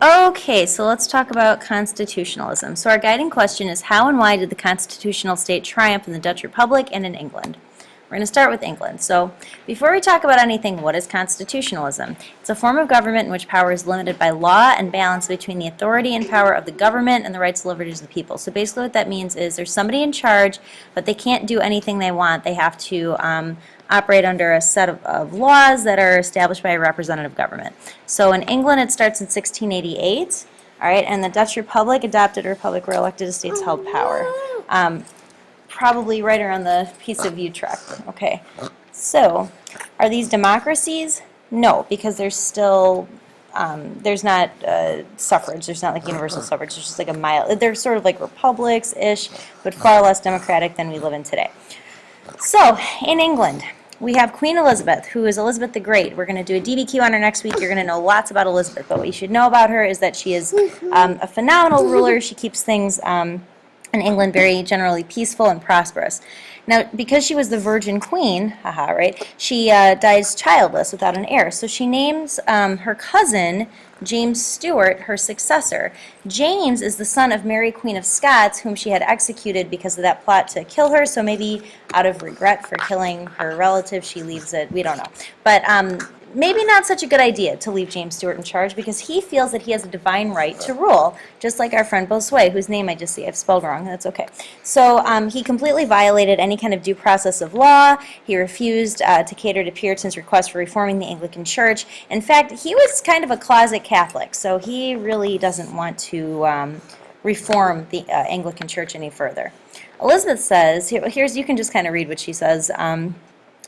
Okay, so let's talk about constitutionalism. So our guiding question is, how and why did the constitutional state triumph in the Dutch Republic and in England? We're going to start with England. So before we talk about anything, what is constitutionalism? It's a form of government in which power is limited by law and balance between the authority and power of the government and the rights and liberties of the people. So basically what that means is there's somebody in charge, but they can't do anything they want. They have to operate under a set of laws that are established by a representative government. So in England it starts in 1688, all right, and the Dutch Republic adopted a republic where elected estates held power. Probably right around the Peace of Utrecht. Okay, so are these democracies? No, because there's still there's not suffrage. There's not like universal suffrage. There's just like a mild. They're sort of like republics-ish, but far less democratic than we live in today. So in England, we have Queen Elizabeth, who is Elizabeth the Great. We're going to do a DBQ on her next week. You're going to know lots about Elizabeth, but what you should know about her is that she is a phenomenal ruler. She keeps things in England very generally peaceful and prosperous. Now, because she was the Virgin Queen, haha, right, she dies childless without an heir. So she names her cousin, James Stuart, her successor. James is the son of Mary, Queen of Scots, whom she had executed because of that plot to kill her. So maybe out of regret for killing her relative, she leaves it. We don't know. But maybe not such a good idea to leave James Stuart in charge because he feels that he has a divine right to rule, just like our friend Bossuet, whose name I just see I've spelled wrong. That's okay. So he completely violated any kind of due process of law. He refused to cater to Puritans' request for reforming the Anglican Church. In fact, he was kind of a closet Catholic, so he really doesn't want to reform the Anglican Church any further. Elizabeth says, here's, you can just kind of read what she says.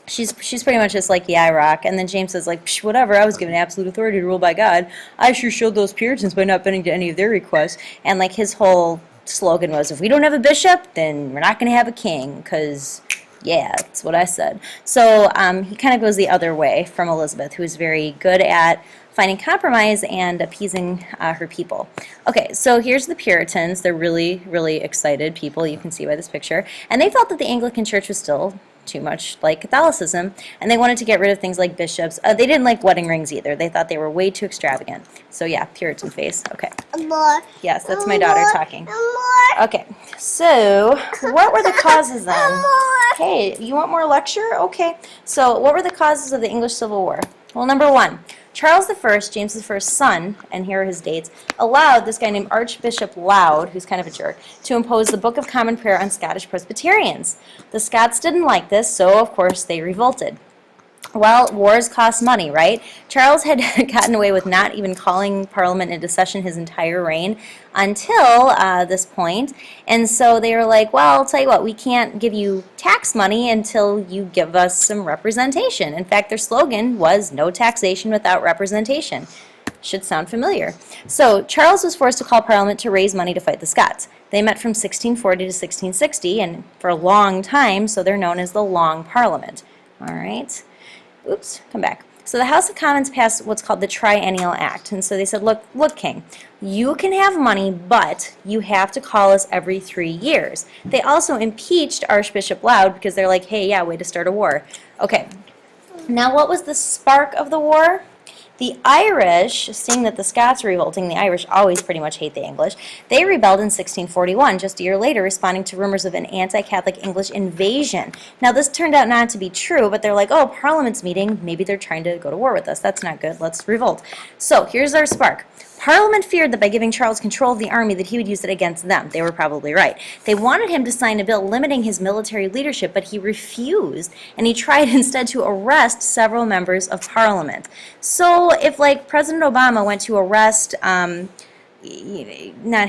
She's pretty much just like, yeah, I rock. And then James says, like, psh, whatever, I was given absolute authority to rule by God. I sure showed those Puritans by not bending to any of their requests. And, like, his whole slogan was, if we don't have a bishop, then we're not going to have a king, because, yeah, that's what I said. So he kind of goes the other way from Elizabeth, who is very good at finding compromise and appeasing her people. Okay, so here's the Puritans. They're really, really excited people, you can see by this picture. And they felt that the Anglican Church was still too much like Catholicism, and they wanted to get rid of things like bishops. They didn't like wedding rings either. They thought they were way too extravagant. So yeah, Puritan face. Okay. More. Yes, that's my daughter talking. Okay, so what were the causes then? Hey, you want more lecture? Okay. So what were the causes of the English Civil War? Well, number one, Charles I, James I's son, and here are his dates, allowed this guy named Archbishop Laud, who's kind of a jerk, to impose the Book of Common Prayer on Scottish Presbyterians. The Scots didn't like this, so of course they revolted. Well, wars cost money, right? Charles had gotten away with not even calling Parliament into session his entire reign until this point. And so they were like, well, I'll tell you what, we can't give you tax money until you give us some representation. In fact, their slogan was no taxation without representation. Should sound familiar. So Charles was forced to call Parliament to raise money to fight the Scots. They met from 1640 to 1660, and for a long time, so they're known as the Long Parliament. All right. Oops, come back. So the House of Commons passed what's called the Triennial Act. And so they said, look, King, you can have money, but you have to call us every 3 years. They also impeached Archbishop Laud because they're like, hey, yeah, way to start a war. Okay, now what was the spark of the war? The Irish, seeing that the Scots were revolting, the Irish always pretty much hate the English, they rebelled in 1641, just a year later, responding to rumors of an anti-Catholic English invasion. Now, this turned out not to be true, but they're like, oh, Parliament's meeting, maybe they're trying to go to war with us. That's not good. Let's revolt. So, here's our spark. Parliament feared that by giving Charles control of the army that he would use it against them. They were probably right. They wanted him to sign a bill limiting his military leadership, but he refused, and he tried instead to arrest several members of Parliament. So if, like, President Obama went to arrest, not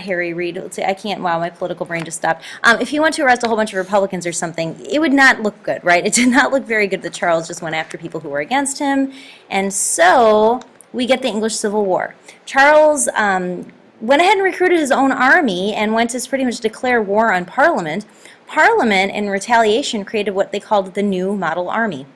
Harry Reid, let's say, I can't, wow, my political brain just stopped. If he went to arrest a whole bunch of Republicans or something, it would not look good, right? It did not look very good that Charles just went after people who were against him, and so we get the English Civil War. Charles went ahead and recruited his own army and went to pretty much declare war on Parliament. Parliament, in retaliation, created what they called the New Model Army.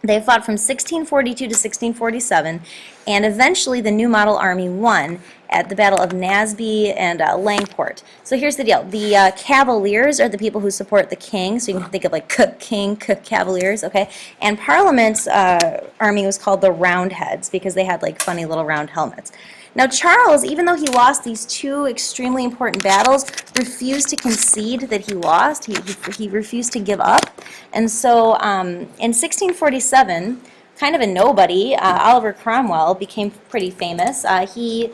They fought from 1642 to 1647, and eventually the New Model Army won at the Battle of Naseby and Langport. So here's the deal. The Cavaliers are the people who support the king, so you can think of like King, Cavaliers, okay? And Parliament's army was called the Roundheads because they had like funny little round helmets. Now Charles, even though he lost these two extremely important battles, refused to concede that he lost. He refused to give up. And so in 1647, kind of a nobody, Oliver Cromwell became pretty famous. He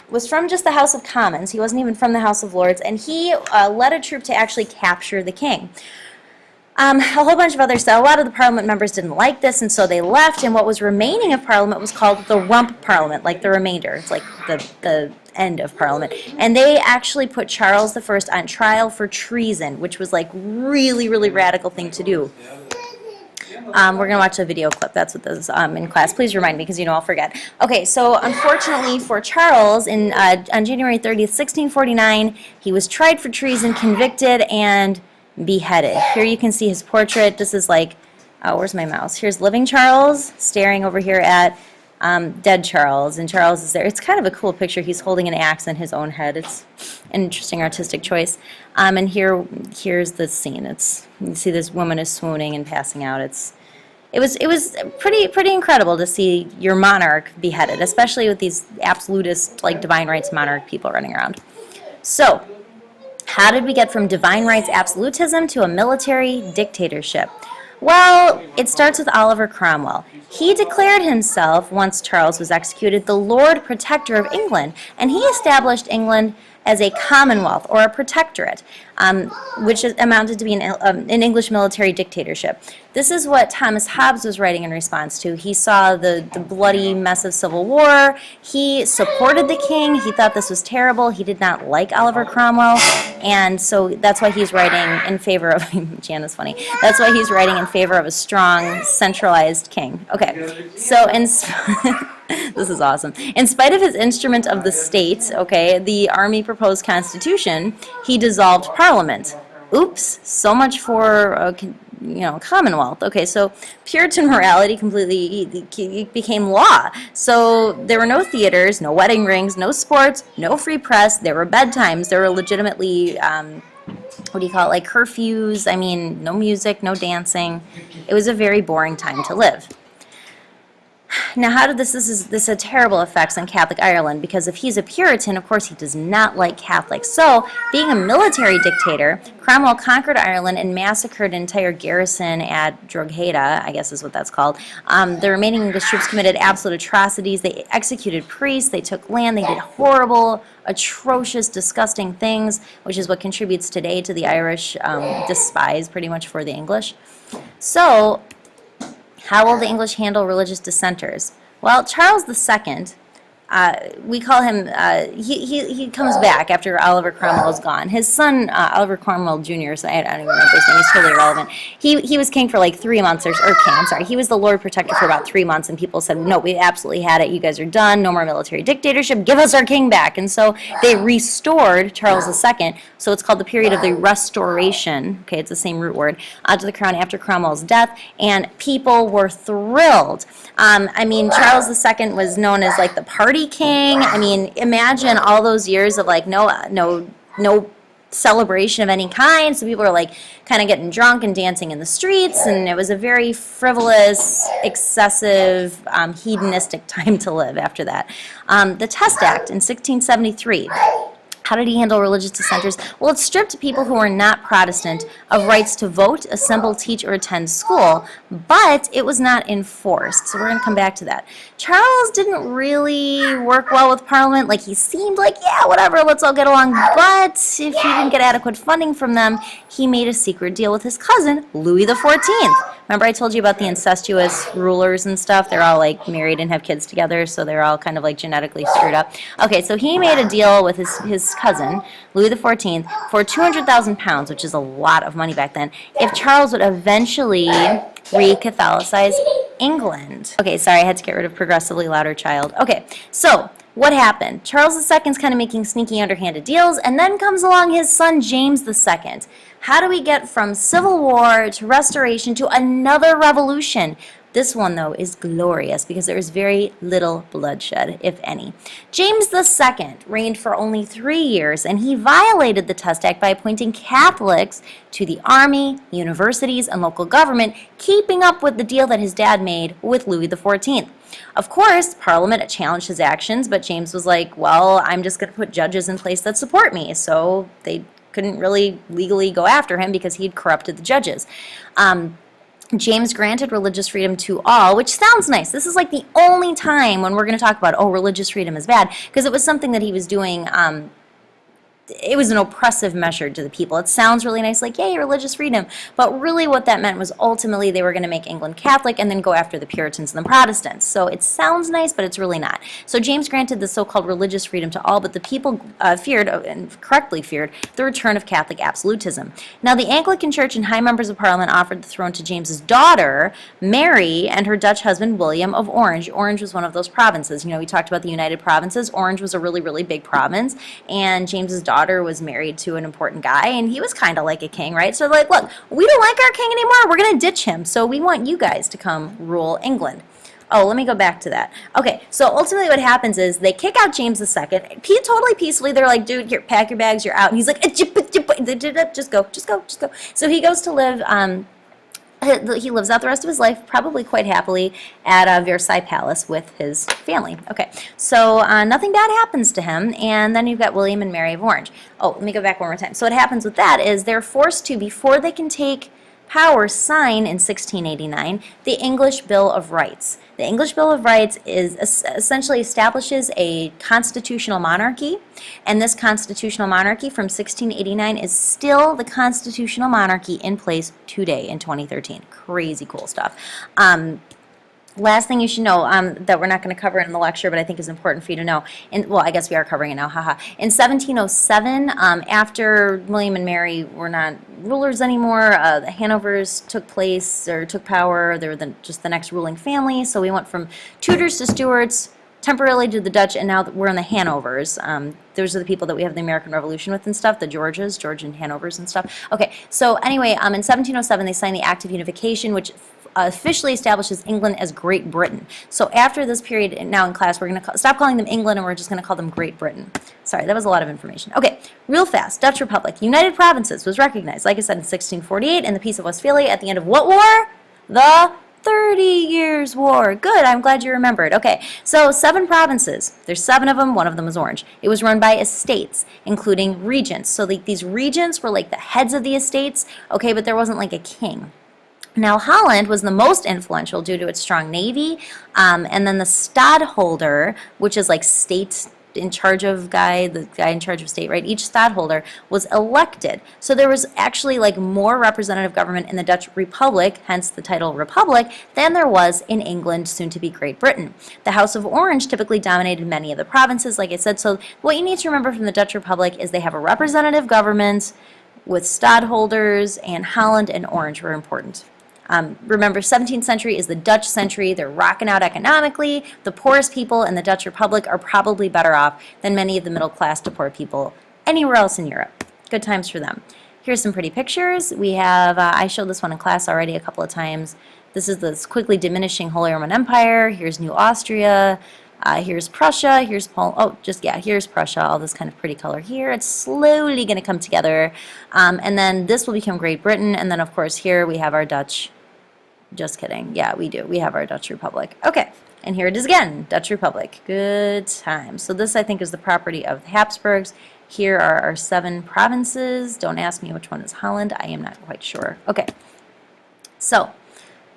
was from just the House of Commons. He wasn't even from the House of Lords, and he led a troop to actually capture the king. A whole bunch of other stuff. A lot of the Parliament members didn't like this, and so they left, and what was remaining of Parliament was called the Rump Parliament, like the remainder. It's like the end of Parliament. And they actually put Charles I on trial for treason, which was like really, really radical thing to do. We're going to watch a video clip. That's what this is in class. Please remind me because you know I'll forget. Okay, so unfortunately for Charles, on January 30th, 1649, he was tried for treason, convicted, and beheaded. Here you can see his portrait. This is like, oh, where's my mouse? Here's living Charles staring over here at dead Charles, and Charles is there. It's kind of a cool picture. He's holding an axe in his own head. It's an interesting artistic choice. And here's the scene. You see this woman is swooning and passing out. It was pretty incredible to see your monarch beheaded, especially with these absolutist, like divine rights monarch people running around. So, how did we get from divine rights absolutism to a military dictatorship? Well, it starts with Oliver Cromwell. He declared himself, once Charles was executed, the Lord Protector of England, and he established England as a commonwealth or a protectorate, which amounted to be an English military dictatorship. This is what Thomas Hobbes was writing in response to. He saw the bloody mess of civil war. He supported the king. He thought this was terrible. He did not like Oliver Cromwell, and so that's why he's writing in favor of, Jan is funny, that's why he's writing in favor of a strong, centralized king. Okay, so this is awesome. In spite of his instrument of the state, okay, the army proposed constitution, he dissolved parliament. Oops, so much for, commonwealth. Okay, so Puritan morality completely became law. So there were no theaters, no wedding rings, no sports, no free press. There were bedtimes. There were legitimately, like curfews. I mean, no music, no dancing. It was a very boring time to live. Now, how did this had terrible effects on Catholic Ireland, because if he's a Puritan, of course he does not like Catholics. So, being a military dictator, Cromwell conquered Ireland and massacred an entire garrison at Drogheda, I guess is what that's called. The remaining English troops committed absolute atrocities. They executed priests, they took land, they did horrible, atrocious, disgusting things, which is what contributes today to the Irish despise pretty much for the English. So, how will the English handle religious dissenters? Well, Charles II, we call him, he comes back after Oliver Cromwell is gone. His son, Oliver Cromwell Jr., so I don't even remember his name, he's totally irrelevant. He was king for like 3 months, or king, I'm sorry. He was the Lord Protector for about 3 months, and people said, no, we absolutely had it, you guys are done, no more military dictatorship, give us our king back. And so they restored Charles II, so it's called the period of the Restoration, okay, it's the same root word, to the crown after Cromwell's death, and people were thrilled. I mean, Charles II was known as like the party king. I mean, imagine all those years of like no celebration of any kind. So people were like kind of getting drunk and dancing in the streets, and it was a very frivolous, excessive, hedonistic time to live after that. The Test Act in 1673. How did he handle religious dissenters? Well, it stripped people who were not Protestant of rights to vote, assemble, teach, or attend school, but it was not enforced. So we're going to come back to that. Charles didn't really work well with Parliament. Like, he seemed like, yeah, whatever, let's all get along. But if he didn't get adequate funding from them, he made a secret deal with his cousin, Louis XIV. Remember I told you about the incestuous rulers and stuff? They're all like married and have kids together, so they're all kind of like genetically screwed up. Okay, so he made a deal with his cousin, Louis XIV, for 200,000 pounds, which is a lot of money back then, if Charles would eventually re-Catholicize England. Okay, sorry, I had to get rid of progressively louder child. Okay, so what happened? Charles II's kind of making sneaky underhanded deals, and then comes along his son James II. How do we get from civil war to restoration to another revolution? This one, though, is glorious because there is very little bloodshed, if any. James II reigned for only 3 years, and he violated the Test Act by appointing Catholics to the army, universities, and local government, keeping up with the deal that his dad made with Louis XIV. Of course, Parliament challenged his actions, but James was like, well, I'm just going to put judges in place that support me. So they couldn't really legally go after him because he'd corrupted the judges. James granted religious freedom to all, which sounds nice. This is like the only time when we're going to talk about, oh, religious freedom is bad, because it was something that he was doing. It was an oppressive measure to the people. It sounds really nice, like, yay, religious freedom. But really what that meant was ultimately they were going to make England Catholic and then go after the Puritans and the Protestants. So it sounds nice, but it's really not. So James granted the so-called religious freedom to all, but the people feared, and correctly feared, the return of Catholic absolutism. Now, the Anglican Church and high members of Parliament offered the throne to James's daughter, Mary, and her Dutch husband, William of Orange. Orange was one of those provinces. You know, we talked about the United Provinces. Orange was a really, really big province, and James's daughter was married to an important guy, and he was kind of like a king, right? So like, look, we don't like our king anymore. We're going to ditch him. So we want you guys to come rule England. Oh, let me go back to that. Okay, so ultimately what happens is they kick out James II. Totally peacefully, they're like, dude, here, pack your bags, you're out. And he's like, just go. So he goes to live, he lives out the rest of his life, probably quite happily, at Versailles Palace with his family. Okay, so nothing bad happens to him, and then you've got William and Mary of Orange. Oh, let me go back one more time. So what happens with that is they're forced to, before they can take power, sign in 1689 the English Bill of Rights. The English Bill of Rights is essentially establishes a constitutional monarchy, and this constitutional monarchy from 1689 is still the constitutional monarchy in place today in 2013. Crazy cool stuff. Last thing you should know that we're not going to cover in the lecture, but I think is important for you to know. Well, I guess we are covering it now, haha. In 1707, after William and Mary were not rulers anymore, the Hanovers took power. They were just the next ruling family. So we went from Tudors to Stuarts, temporarily to the Dutch, and now we're in the Hanovers. Those are the people that we have the American Revolution with and stuff, the Georgian Hanovers and stuff. Okay, so anyway, in 1707 they signed the Act of Unification, which officially establishes England as Great Britain. So after this period, now in class, we're going to stop calling them England and we're just going to call them Great Britain. Sorry, that was a lot of information. Okay, real fast, Dutch Republic. United Provinces was recognized, like I said, in 1648 in the Peace of Westphalia at the end of what war? The 30 Years' War. Good, I'm glad you remembered. Okay, so 7 provinces. There's 7 of them, one of them is Orange. It was run by estates, including regents. So these regents were like the heads of the estates, okay, but there wasn't like a king. Now, Holland was the most influential due to its strong navy, and then the stadholder, which is like state in charge of the guy in charge of state, right? Each stadholder was elected. So there was actually like more representative government in the Dutch Republic, hence the title Republic, than there was in England, soon to be Great Britain. The House of Orange typically dominated many of the provinces, like I said. So what you need to remember from the Dutch Republic is they have a representative government with stadholders, and Holland and Orange were important. Remember, 17th century is the Dutch century. They're rocking out economically. The poorest people in the Dutch Republic are probably better off than many of the middle class to poor people anywhere else in Europe. Good times for them. Here's some pretty pictures. We have, I showed this one in class already a couple of times. This is the quickly diminishing Holy Roman Empire. Here's New Austria. Here's Prussia. Here's here's Prussia. All this kind of pretty color here. It's slowly going to come together. And then this will become Great Britain. And then, of course, here we have our Dutch. Just kidding. Yeah, we do. We have our Dutch Republic. Okay, and here it is again, Dutch Republic. Good times. So this, I think, is the property of the Habsburgs. Here are our 7 provinces. Don't ask me which one is Holland. I am not quite sure. Okay, so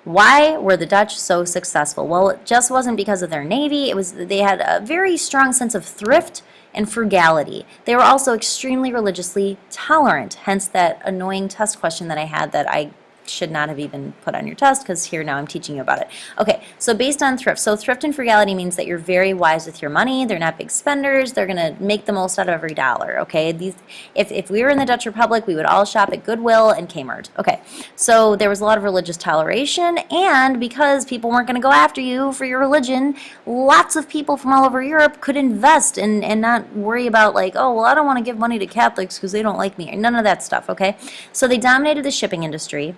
why were the Dutch so successful? Well, it just wasn't because of their navy. They had a very strong sense of thrift and frugality. They were also extremely religiously tolerant, hence that annoying test question that I had that I should not have even put on your test, because here now I'm teaching you about it. Okay, so based on thrift. So thrift and frugality means that you're very wise with your money. They're not big spenders. They're going to make the most out of every dollar, okay? If we were in the Dutch Republic, we would all shop at Goodwill and Kmart. Okay, so there was a lot of religious toleration, and because people weren't going to go after you for your religion, lots of people from all over Europe could invest and not worry about like, oh, well, I don't want to give money to Catholics because they don't like me. None of that stuff, okay? So they dominated the shipping industry.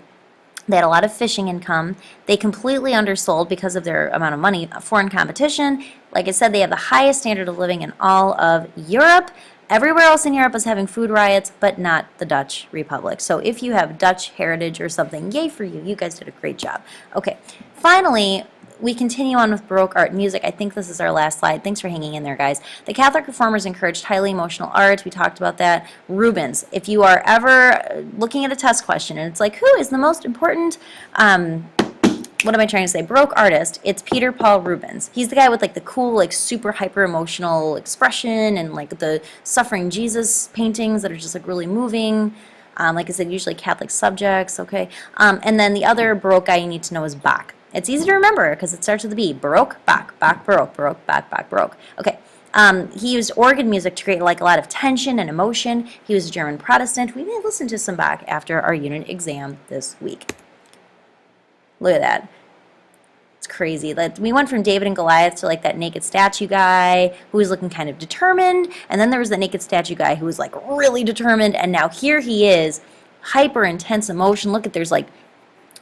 They had a lot of fishing income. They completely undersold because of their amount of money. Foreign competition. Like I said, they have the highest standard of living in all of Europe. Everywhere else in Europe is having food riots, but not the Dutch Republic. So if you have Dutch heritage or something, yay for you. You guys did a great job. Okay, finally, we continue on with Baroque art and music. I think this is our last slide. Thanks for hanging in there, guys. The Catholic reformers encouraged highly emotional art. We talked about that. Rubens. If you are ever looking at a test question and it's like, who is the most important, what am I trying to say? Baroque artist, it's Peter Paul Rubens. He's the guy with like the cool, like super hyper emotional expression and like the suffering Jesus paintings that are just like really moving. Like I said, usually Catholic subjects, okay? And then the other Baroque guy you need to know is Bach. It's easy to remember because it starts with a B. Baroque, Bach, Bach, Baroque, Baroque, Bach, Bach, Baroque. Okay. He used organ music to create like a lot of tension and emotion. He was a German Protestant. We may listen to some Bach after our unit exam this week. Look at that. It's crazy. Like, we went from David and Goliath to like that naked statue guy who was looking kind of determined, and then there was the naked statue guy who was like really determined, and now here he is, hyper intense emotion. Look at, there's like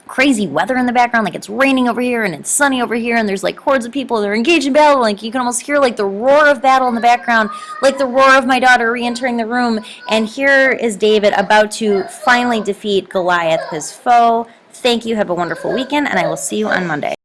crazy weather in the background, like it's raining over here and it's sunny over here, and there's like hordes of people that are engaged in battle. Like you can almost hear like the roar of battle in the background, like the roar of my daughter re-entering the room. And here is David about to finally defeat Goliath, his foe. Thank you. Have a wonderful weekend, and I will see you on Monday.